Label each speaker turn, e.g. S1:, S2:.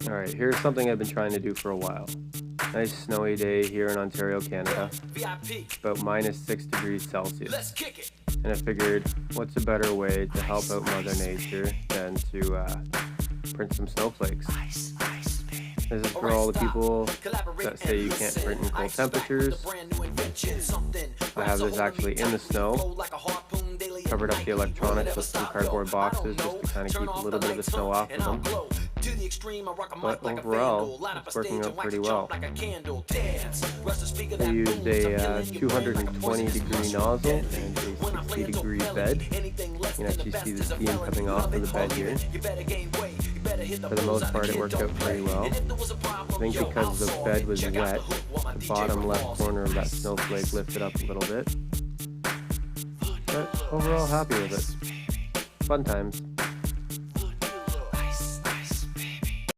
S1: Alright, here's something I've been trying to do for a while. Nice snowy day here in Ontario, Canada. About minus 6 degrees Celsius. And I figured, what's a better way to help out Mother Nature than to print some snowflakes? This is for all the people that say you can't print in cold temperatures. I have this actually in the snow. Covered up the electronics with some cardboard boxes just to kind of keep a little bit of the snow off of them. But overall, it's working out pretty well. I used a 220 degree nozzle and a 60 degree bed. You can actually see the steam coming off of the bed here. For the most part, it worked out pretty well. I think because the bed was wet, the bottom left corner of that snowflake lifted up a little bit. But overall, happy with it. Fun times.